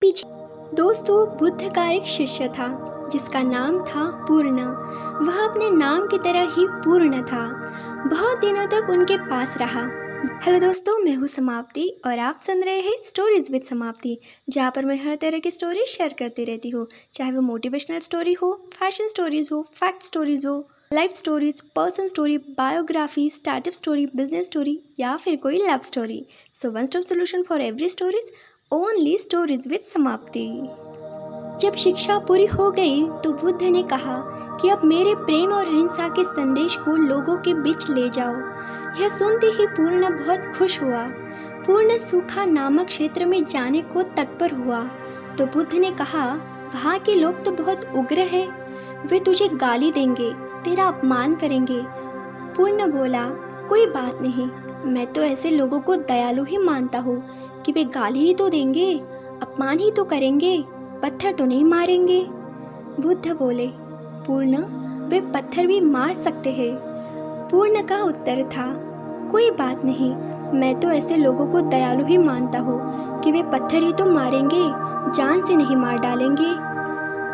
पीछे। दोस्तों, बुद्ध का एक शिष्य था जिसका नाम था पूर्ण। वह अपने नाम की तरह ही पूर्ण था। बहुत दिनों तक उनके पास रहा। हेलो दोस्तों, मैं हूँ समाप्ति और आप सुन रहे हैं स्टोरीज विद समाप्ति, जहाँ पर मैं हर तरह की स्टोरी शेयर करती रहती हूँ। चाहे वो मोटिवेशनल स्टोरी हो, फैशन स्टोरीज हो, फैक्ट स्टोरीज हो, life stories, person story, biography, startup story, business story या फिर कोई love story. So one stop solution for every stories, only stories with समाप्ति। जब शिक्षा पूरी हो गई तो बुद्ध ने कहा कि अब मेरे प्रेम और अहिंसा के संदेश को लोगों के बीच ले जाओ। यह सुनते ही पूर्ण बहुत खुश हुआ। पूर्ण सूखा नामक क्षेत्र में जाने को तत्पर हुआ तो बुद्ध ने कहा, वहाँ के लोग तो बहुत उग्र हैं, वे तुझे गाली देंगे, तेरा अपमान करेंगे। पूर्ण बोला, कोई बात नहीं, मैं तो ऐसे लोगों को दयालु ही मानता हूँ कि वे गाली ही तो देंगे, अपमान ही तो करेंगे, पत्थर तो नहीं मारेंगे। बुद्ध बोले, पूर्ण, वे पत्थर भी मार सकते हैं। पूर्ण का उत्तर था, कोई बात नहीं, मैं तो ऐसे लोगों को दयालु ही मानता हूँ कि वे पत्थर ही तो मारेंगे, जान से नहीं मार डालेंगे।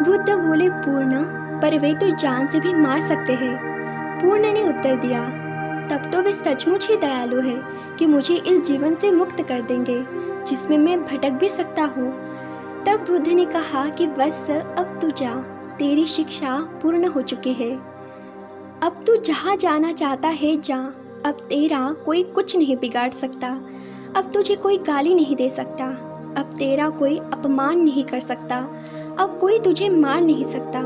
बुद्ध बोले, पूर्ण, पर वे तो जान से भी मार सकते हैं। पूर्ण ने उत्तर दिया, तब तो वे सचमुच ही दयालु है कि मुझे इस जीवन से मुक्त कर देंगे जिसमें मैं भटक भी सकता हूँ। तब बुद्ध ने कहा कि वत्स, अब तू जा, तेरी शिक्षा पूर्ण हो चुकी है। अब तू जहाँ जाना चाहता है जा। अब तेरा कोई कुछ नहीं बिगाड़ सकता। अब तुझे कोई गाली नहीं दे सकता। अब तेरा कोई अपमान नहीं कर सकता। अब कोई तुझे मार नहीं सकता।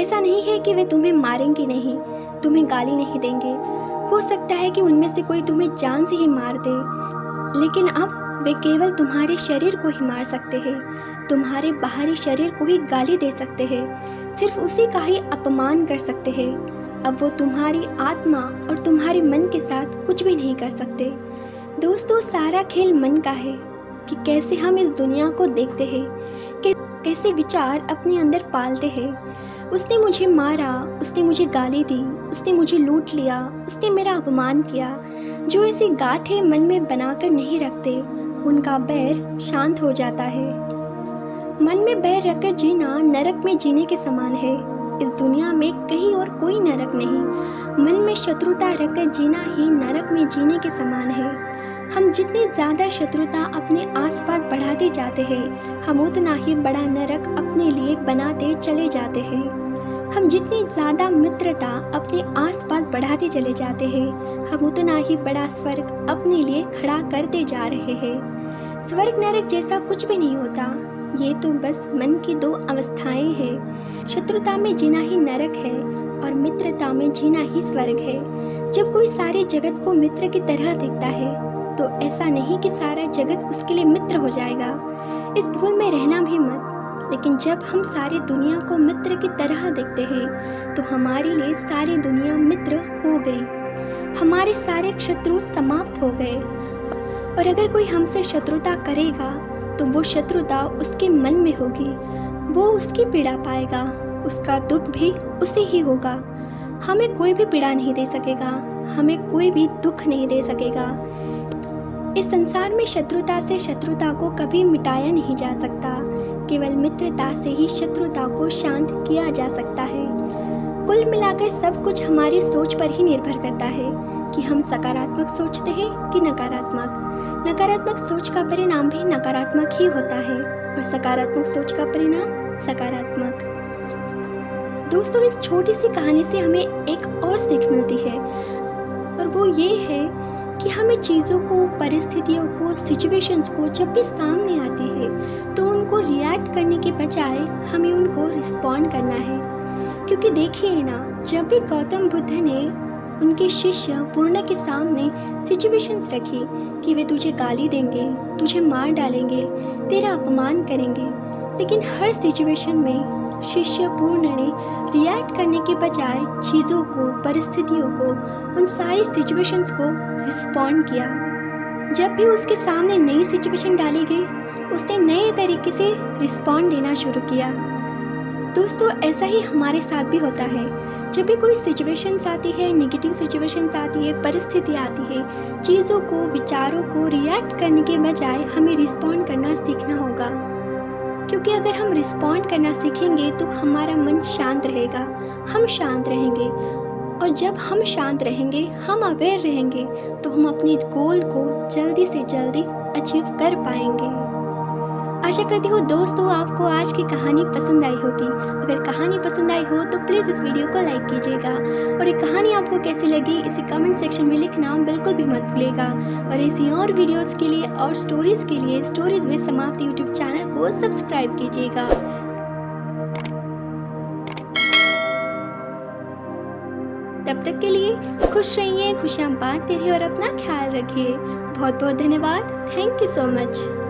ऐसा नहीं है कि वे तुम्हें मारेंगे नहीं, तुम्हें गाली नहीं देंगे। हो सकता है कि उनमें से कोई तुम्हें जान से ही मार दे, लेकिन अब वे केवल तुम्हारे शरीर को ही मार सकते हैं, तुम्हारे बाहरी शरीर को ही गाली दे सकते हैं, सिर्फ उसी का ही अपमान कर सकते हैं। अब वो तुम्हारी आत्मा और तुम्हारे मन के साथ कुछ भी नहीं कर सकते। दोस्तों, सारा खेल मन का है कि कैसे हम इस दुनिया को देखते हैं, कैसे विचार अपने अंदर पालते हैं। उसने मुझे मारा, उसने मुझे गाली दी, उसने मुझे लूट लिया, उसने मेरा अपमान किया। जो ऐसी गांठें मन में बनाकर नहीं रखते, उनका बैर शांत हो जाता है। मन में बैर रखकर जीना नरक में जीने के समान है। इस दुनिया में कहीं और कोई नरक नहीं। मन में शत्रुता रखकर जीना ही नरक में जीने के समान है। हम जितनी ज़्यादा शत्रुता अपने आसपास बढ़ाते जाते हैं, हम उतना ही बड़ा नरक अपने लिए बनाते चले जाते हैं। हम जितनी ज़्यादा मित्रता अपने आसपास बढ़ाते चले जाते हैं, हम उतना ही बड़ा स्वर्ग अपने लिए खड़ा करते जा रहे हैं। स्वर्ग नरक जैसा कुछ भी नहीं होता, ये तो बस मन की दो अवस्थाएं हैं। शत्रुता में जीना ही नरक है और मित्रता में जीना ही स्वर्ग है। जब कोई सारे जगत को मित्र की तरह देखता है तो ऐसा नहीं कि सारा जगत उसके लिए मित्र हो जाएगा। इस भूल में रहना भी मत। लेकिन जब हम सारी दुनिया को मित्र की तरह देखते हैं तो हमारे लिए सारी दुनिया मित्र हो गई, हमारे सारे शत्रु समाप्त हो गए। और अगर कोई हमसे शत्रुता करेगा तो वो शत्रुता उसके मन में होगी, वो उसकी पीड़ा पाएगा, उसका दुख भी उसे ही होगा। हमें कोई भी पीड़ा नहीं दे सकेगा, हमें कोई भी दुख नहीं दे सकेगा। इस संसार में शत्रुता से शत्रुता को कभी मिटाया नहीं जा सकता, केवल मित्रता से ही शत्रुता को शांत किया जा सकता है। कुल मिलाकर सब कुछ हमारी सोच पर ही निर्भर करता है कि हम सकारात्मक सोचते हैं कि नकारात्मक। नकारात्मक सोच का परिणाम भी नकारात्मक ही होता है और सकारात्मक सोच का परिणाम सकारात्मक। दोस्तों, इस छोटी सी कहानी से हमें एक और सीख मिलती है और वो ये है कि हमें चीज़ों को, परिस्थितियों को, सिचुएशंस को जब भी सामने आती है तो उनको रिएक्ट करने के बजाय हमें उनको रिस्पॉन्ड करना है। क्योंकि देखिए ना, जब भी गौतम बुद्ध ने उनके शिष्य पूर्ण के सामने सिचुएशंस रखी कि वे तुझे गाली देंगे, तुझे मार डालेंगे, तेरा अपमान करेंगे, लेकिन हर सिचुएशन में शिष्य पूर्ण ने रिएक्ट करने के बजाय चीज़ों को, परिस्थितियों को, उन सारी सिचुएशंस को रिस्पॉन्ड किया। जब भी उसके सामने नई सिचुएशन डाली गई, उसने नए तरीके से रिस्पॉन्ड देना शुरू किया। दोस्तों, ऐसा ही हमारे साथ भी होता है। जब भी कोई सिचुएशंस आती है, नेगेटिव सिचुएशंस आती है, परिस्थिति आती है, चीज़ों को, विचारों को रिएक्ट करने के बजाय हमें रिस्पॉन्ड करना सीखना होगा। क्योंकि अगर हम रिस्पॉन्ड करना सीखेंगे तो हमारा मन शांत रहेगा, हम शांत रहेंगे, और जब हम शांत रहेंगे, हम अवेयर रहेंगे, तो हम अपने गोल को जल्दी से जल्दी अचीव कर पाएंगे। आशा करती हूँ दोस्तों आपको आज की कहानी पसंद आई होगी। अगर कहानी पसंद आई हो तो प्लीज़ इस वीडियो को लाइक कीजिएगा, और ये कहानी आपको कैसी लगी इसे कमेंट सेक्शन में लिखना बिल्कुल भी मत भूलिएगा। और ऐसी और वीडियोज़ के लिए और स्टोरीज़ के लिए स्टोरीज विद समाप्ति यूट्यूब चैनल को सब्सक्राइब कीजिएगा। तब तक के लिए खुश रहिए, खुशियाँ बांटते रहिए और अपना ख्याल रखिए। बहुत बहुत धन्यवाद। Thank you so much.